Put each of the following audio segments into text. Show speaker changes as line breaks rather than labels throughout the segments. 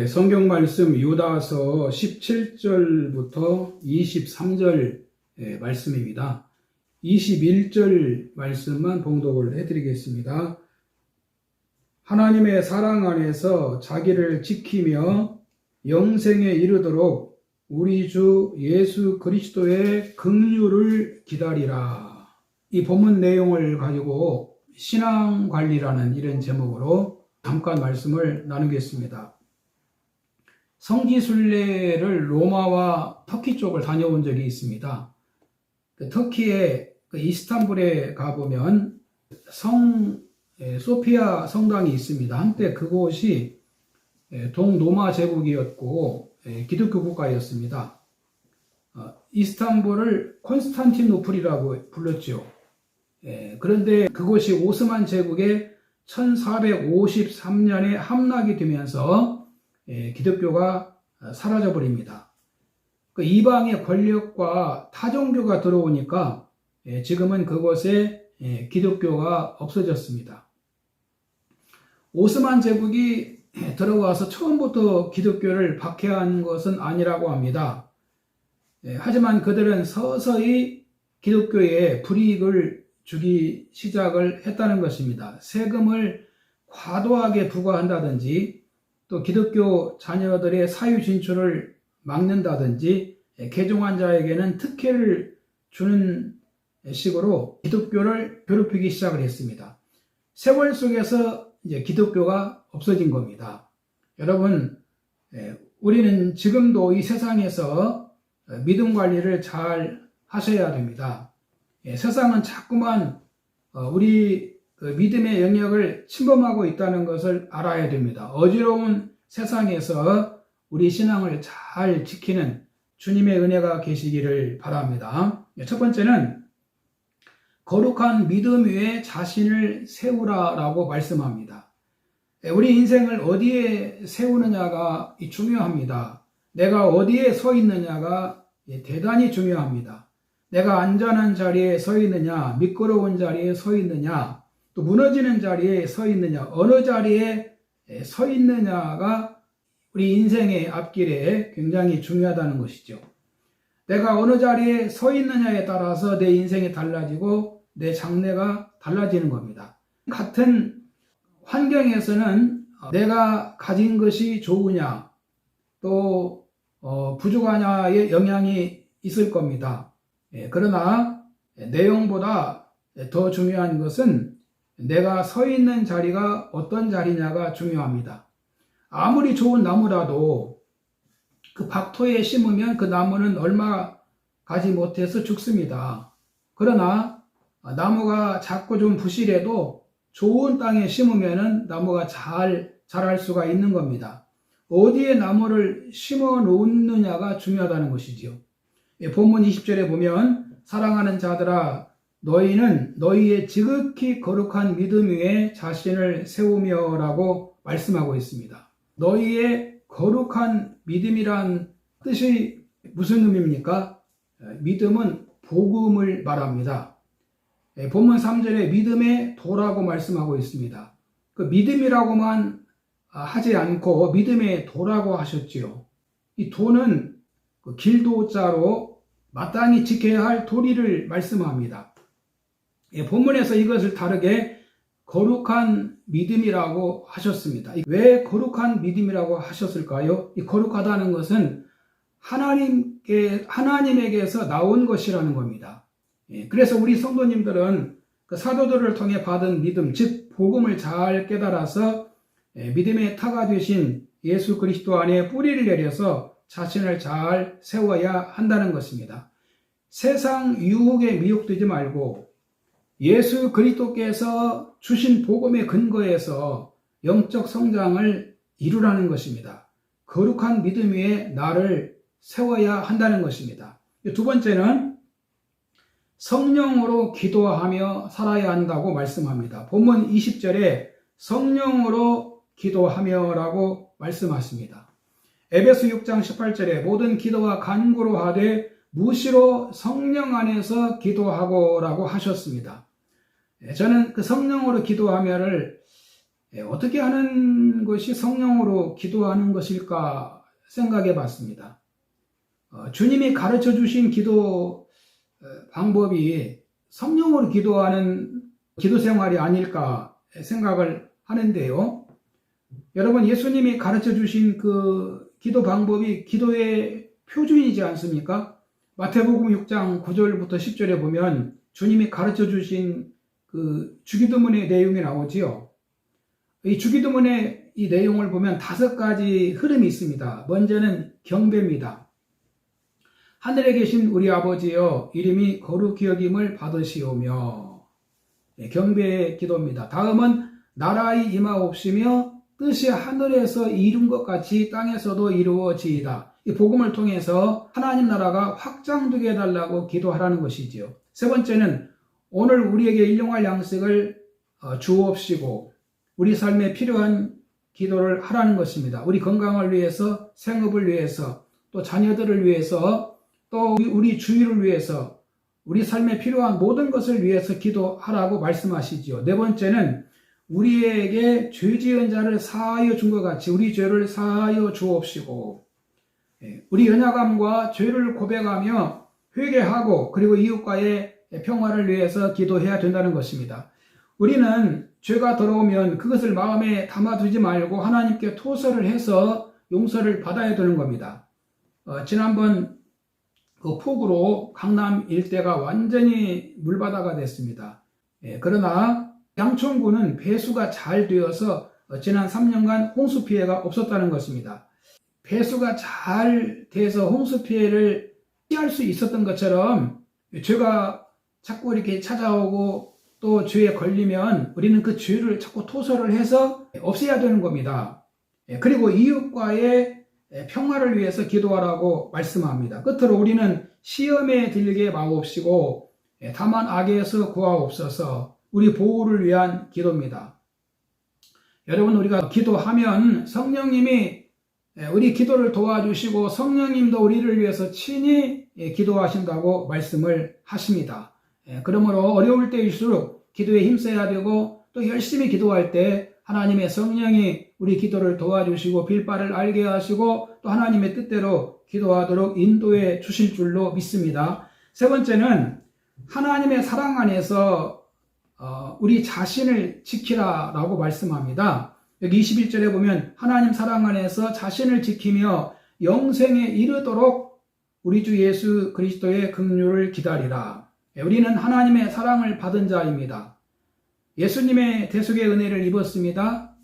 성경 말씀 유다서 17절부터 23절 말씀입니다. 21절 말씀만 봉독을 해드리겠습니다. 하나님의 사랑 안에서 자기를 지키며 영생에 이르도록 우리 주 예수 그리스도의 긍휼을 기다리라. 이 본문 내용을 가지고 신앙관리라는 이런 제목으로 잠깐 말씀을 나누겠습니다. 성지순례를 로마와 터키 쪽을 다녀온 적이 있습니다. 터키의 이스탄불에 가보면 소피아 성당이 있습니다. 한때 그곳이 동로마 제국이었고 기독교 국가였습니다. 이스탄불을 콘스탄티노플이라고 불렀죠. 그런데 그곳이 오스만 제국의 1453년에 함락이 되면서 기독교가 사라져버립니다. 이방의 권력과 타종교가 들어오니까 지금은 그곳에 기독교가 없어졌습니다. 오스만 제국이 들어와서 처음부터 기독교를 박해한 것은 아니라고 합니다. 하지만 그들은 서서히 기독교에 불이익을 주기 시작을 했다는 것입니다. 세금을 과도하게 부과한다든지 또 기독교 자녀들의 사유 진출을 막는다든지 개종한 자에게는 특혜를 주는 식으로 기독교를 괴롭히기 시작을 했습니다. 세월 속에서 이제 기독교가 없어진 겁니다. 여러분, 우리는 지금도 이 세상에서 믿음 관리를 잘 하셔야 됩니다. 세상은 자꾸만 우리 믿음의 영역을 침범하고 있다는 것을 알아야 됩니다. 어지러운 세상에서 우리 신앙을 잘 지키는 주님의 은혜가 계시기를 바랍니다. 첫 번째는 거룩한 믿음 위에 자신을 세우라라고 말씀합니다. 우리 인생을 어디에 세우느냐가 중요합니다. 내가 어디에 서 있느냐가 대단히 중요합니다. 내가 안전한 자리에 서 있느냐, 미끄러운 자리에 서 있느냐, 또 무너지는 자리에 서 있느냐, 어느 자리에 서 있느냐가 우리 인생의 앞길에 굉장히 중요하다는 것이죠. 내가 어느 자리에 서 있느냐에 따라서 내 인생이 달라지고 내 장래가 달라지는 겁니다. 같은 환경에서는 내가 가진 것이 좋으냐, 또 부족하냐의 영향이 있을 겁니다. 그러나 내용보다 더 중요한 것은 내가 서 있는 자리가 어떤 자리냐가 중요합니다. 아무리 좋은 나무라도 그 박토에 심으면 그 나무는 얼마 가지 못해서 죽습니다. 그러나 나무가 작고 좀 부실해도 좋은 땅에 심으면 나무가 잘 자랄 수가 있는 겁니다. 어디에 나무를 심어 놓느냐가 중요하다는 것이지요. 본문 20절에 보면 사랑하는 자들아 너희는 너희의 지극히 거룩한 믿음 위에 자신을 세우며 라고 말씀하고 있습니다. 너희의 거룩한 믿음이란 뜻이 무슨 의미입니까? 믿음은 복음을 말합니다. 본문 3절에 믿음의 도라고 말씀하고 있습니다. 그 믿음이라고만 하지 않고 믿음의 도라고 하셨지요. 이 도는 길도자로 마땅히 지켜야 할 도리를 말씀합니다. 본문에서 이것을 다르게 거룩한 믿음이라고 하셨습니다. 왜 거룩한 믿음이라고 하셨을까요? 이 거룩하다는 것은 하나님에게서 나온 것이라는 겁니다. 그래서 우리 성도님들은 그 사도들을 통해 받은 믿음, 즉 복음을 잘 깨달아서 믿음의 터가 되신 예수 그리스도 안에 뿌리를 내려서 자신을 잘 세워야 한다는 것입니다. 세상 유혹에 미혹되지 말고 예수 그리스도께서 주신 복음의 근거에서 영적 성장을 이루라는 것입니다. 거룩한 믿음 위에 나를 세워야 한다는 것입니다. 두 번째는 성령으로 기도하며 살아야 한다고 말씀합니다. 본문 20절에 성령으로 기도하며 라고 말씀하십니다. 에베소 6장 18절에 모든 기도와 간구로 하되 무시로 성령 안에서 기도하고 라고 하셨습니다. 저는 그 성령으로 기도하며를 어떻게 하는 것이 성령으로 기도하는 것일까 생각해 봤습니다. 주님이 가르쳐 주신 기도 방법이 성령으로 기도하는 기도 생활이 아닐까 생각을 하는데요. 여러분, 예수님이 가르쳐 주신 그 기도 방법이 기도의 표준이지 않습니까? 마태복음 6장 9절부터 10절에 보면 주님이 가르쳐 주신 그 주기도문의 내용이 나오지요. 이 주기도문의 이 내용을 보면 5가지 흐름이 있습니다. 먼저는 경배입니다. 하늘에 계신 우리 아버지여, 이름이 거룩히 여김을 받으시오며. 경배의 기도입니다. 다음은 나라의 임하옵시며 뜻이 하늘에서 이룬 것 같이 땅에서도 이루어지이다. 이 복음을 통해서 하나님 나라가 확장되게 해달라고 기도하라는 것이지요. 세 번째는 오늘 우리에게 일용할 양식을 주옵시고 우리 삶에 필요한 기도를 하라는 것입니다. 우리 건강을 위해서, 생업을 위해서, 또 자녀들을 위해서, 또 우리 주위를 위해서, 우리 삶에 필요한 모든 것을 위해서 기도하라고 말씀하시지요. 네 번째는 우리에게 죄 지은 자를 사하여 준 것 같이 우리 죄를 사하여 주옵시고, 우리 연약함과 죄를 고백하며 회개하고 그리고 이웃과의 평화를 위해서 기도해야 된다는 것입니다. 우리는 죄가 들어오면 그것을 마음에 담아두지 말고 하나님께 토설을 해서 용서를 받아야 되는 겁니다. 지난번 그 폭우로 강남 일대가 완전히 물바다가 됐습니다. 그러나 양천구는 배수가 잘 되어서 지난 3년간 홍수 피해가 없었다는 것입니다. 배수가 잘 돼서 홍수 피해를 피할 수 있었던 것처럼 죄가 자꾸 이렇게 찾아오고 또 죄에 걸리면 우리는 그 죄를 자꾸 토설을 해서 없애야 되는 겁니다. 그리고 이웃과의 평화를 위해서 기도하라고 말씀합니다. 끝으로 우리는 시험에 들게 마옵시고 다만 악에서 구하옵소서. 우리 보호를 위한 기도입니다. 여러분, 우리가 기도하면 성령님이 우리 기도를 도와주시고 성령님도 우리를 위해서 친히 기도하신다고 말씀을 하십니다. 그러므로 어려울 때일수록 기도에 힘써야 되고 또 열심히 기도할 때 하나님의 성령이 우리 기도를 도와주시고 빌바를 알게 하시고 또 하나님의 뜻대로 기도하도록 인도해 주실 줄로 믿습니다. 세 번째는 하나님의 사랑 안에서 우리 자신을 지키라라고 말씀합니다. 여기 21절에 보면 하나님 사랑 안에서 자신을 지키며 영생에 이르도록 우리 주 예수 그리스도의 긍휼을 기다리라. 우리는 하나님의 사랑을 받은 자입니다. 예수님의 대속의 은혜를 입었습니다.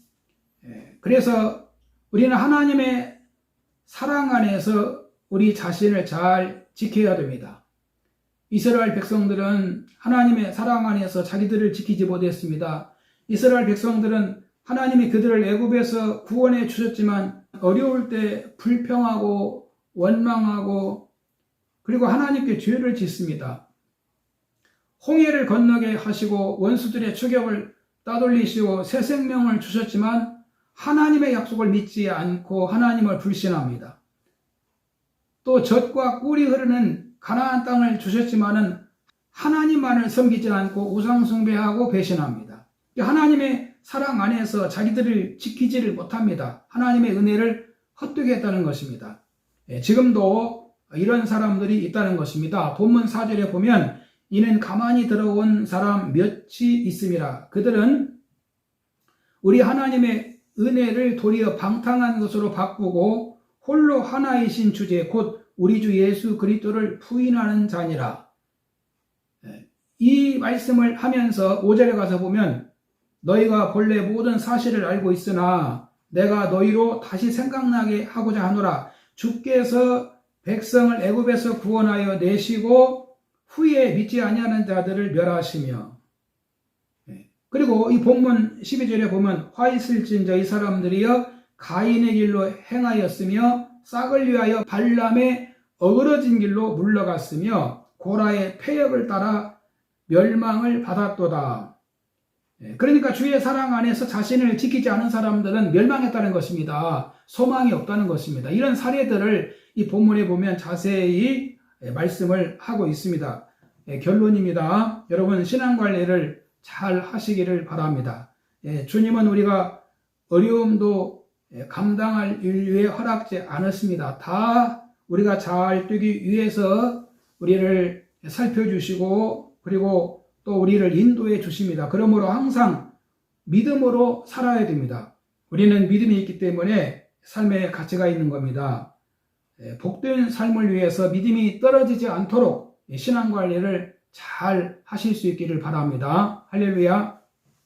그래서 우리는 하나님의 사랑 안에서 우리 자신을 잘 지켜야 됩니다. 이스라엘 백성들은 하나님의 사랑 안에서 자기들을 지키지 못했습니다. 이스라엘 백성들은 하나님이 그들을 애굽에서 구원해 주셨지만 어려울 때 불평하고 원망하고 그리고 하나님께 죄를 짓습니다. 홍해를 건너게 하시고 원수들의 추격을 따돌리시고 새 생명을 주셨지만 하나님의 약속을 믿지 않고 하나님을 불신합니다. 또 젖과 꿀이 흐르는 가나안 땅을 주셨지만은 하나님만을 섬기지 않고 우상 숭배하고 배신합니다. 하나님의 사랑 안에서 자기들을 지키지를 못합니다. 하나님의 은혜를 헛되게 했다는 것입니다. 지금도 이런 사람들이 있다는 것입니다. 본문 4절에 보면 이는 가만히 들어온 사람 몇이 있음이라. 그들은 우리 하나님의 은혜를 도리어 방탕한 것으로 바꾸고 홀로 하나이신 주제 곧 우리 주 예수 그리스도를 부인하는 자니라. 이 말씀을 하면서 5절에 가서 보면 너희가 본래 모든 사실을 알고 있으나 내가 너희로 다시 생각나게 하고자 하노라. 주께서 백성을 애굽에서 구원하여 내시고 후에 믿지 아니하는 자들을 멸하시며. 그리고 이 본문 12절에 보면 화 있을진저 이 사람들이여 가인의 길로 행하였으며 싹을 위하여 발람의 어그러진 길로 물러갔으며 고라의 패역을 따라 멸망을 받았도다. 그러니까 주의 사랑 안에서 자신을 지키지 않은 사람들은 멸망했다는 것입니다. 소망이 없다는 것입니다. 이런 사례들을 이 본문에 보면 자세히 말씀을 하고 있습니다. 결론입니다. 여러분 신앙관리를 잘 하시기를 바랍니다. 주님은 우리가 어려움도 감당할 인류에 허락지 않았습니다. 다 우리가 잘 되기 위해서 우리를 살펴주시고 그리고 또 우리를 인도해 주십니다. 그러므로 항상 믿음으로 살아야 됩니다. 우리는 믿음이 있기 때문에 삶에 가치가 있는 겁니다. 복된 삶을 위해서 믿음이 떨어지지 않도록 신앙관리를 잘 하실 수 있기를 바랍니다. 할렐루야.